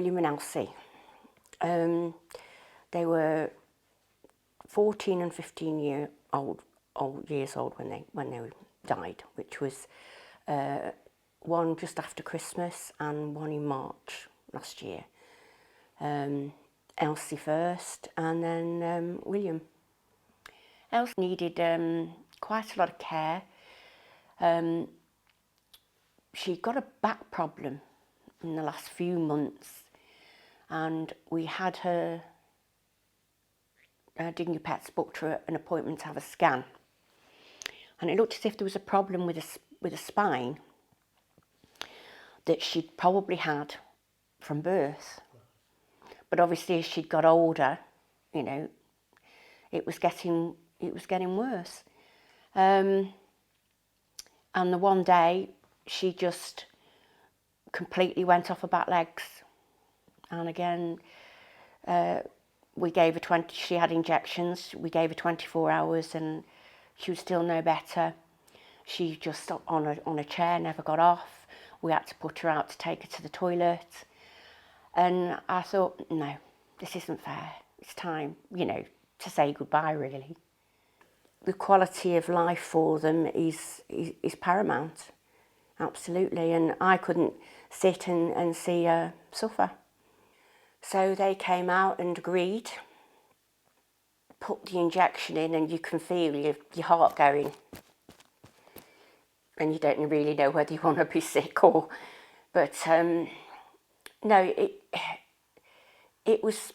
William and Elsie. They were 14 and 15 years old when they died, which was one just after Christmas and one in March last year. Elsie first, and then William. Elsie needed quite a lot of care. She got a back problem in the last few months, and we had her Dignipets booked her an appointment to have a scan, and it looked as if there was a problem with the spine that she'd probably had from birth. But obviously, as she'd got older, you know, it was getting worse. And the one day, she just completely went off her back legs. And again, we gave her she had injections. We gave her 24 hours, and she was still no better. She just stopped on a chair, never got off. We had to put her out to take her to the toilet. And I thought, no, this isn't fair. It's time, you know, to say goodbye, really. The quality of life for them is paramount, absolutely. And I couldn't sit and see her suffer. So they came out and agreed, put the injection in, and you can feel your heart going. And you don't really know whether you want to be sick or... But no, it was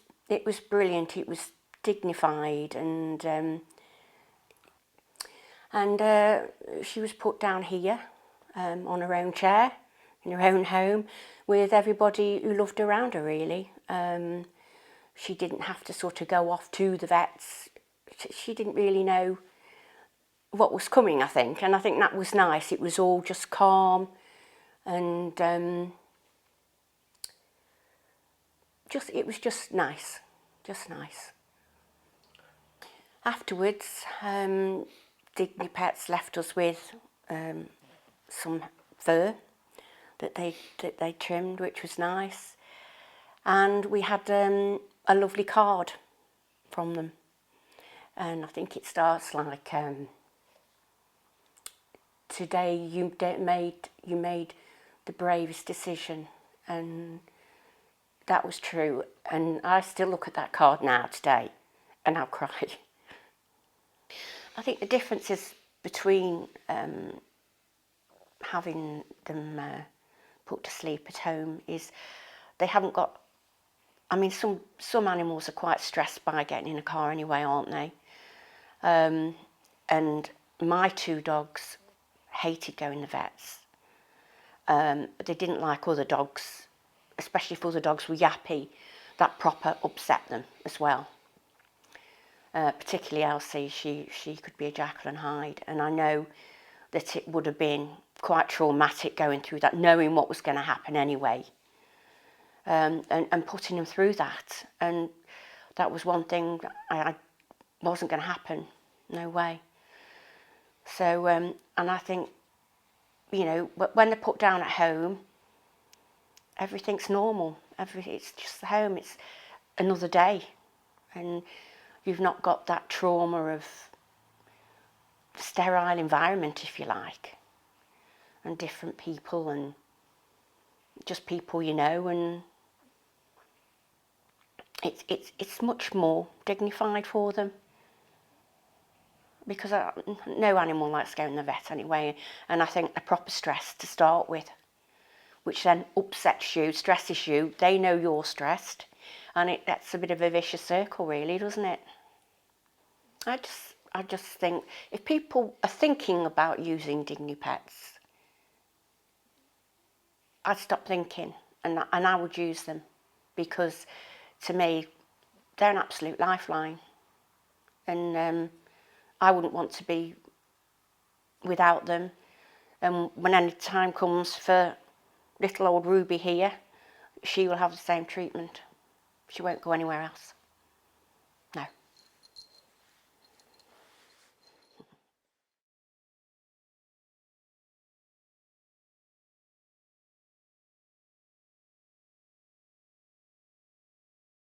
brilliant. It was dignified, and she was put down here on her own chair in her own home with everybody who loved around her, really. She didn't have to sort of go off to the vets. She didn't really know what was coming, I think, and I think that was nice. It was all just calm, and it was just nice. Afterwards, Dignipets left us with some fur that they trimmed, which was nice, and we had a lovely card from them, and I think it starts like, today you made the bravest decision, and that was true. And I still look at that card now today and I'll cry. I think the differences between having them put to sleep at home is they haven't got... I mean, some animals are quite stressed by getting in a car anyway, aren't they? And my two dogs hated going to the vets. But they didn't like other dogs, especially if other dogs were yappy. That proper upset them as well. Particularly Elsie, she could be a Jekyll and Hyde, and I know that it would have been quite traumatic going through that, knowing what was going to happen anyway, and putting them through that. And that was one thing I wasn't going to happen, no way. So, and I think, you know, when they're put down at home, everything's normal. It's just the home. It's another day, and you've not got that trauma of sterile environment, if you like, and different people, and just people you know, and it's much more dignified for them, because no animal likes going to the vet anyway, and I think the proper stress to start with, which then upsets you, stresses you. They know you're stressed, and that's a bit of a vicious circle, really, doesn't it? I just think if people are thinking about using Dignipets, I'd stop thinking, and I would use them, because to me they're an absolute lifeline, and I wouldn't want to be without them. And when any time comes for little old Ruby here, she will have the same treatment. She won't go anywhere else.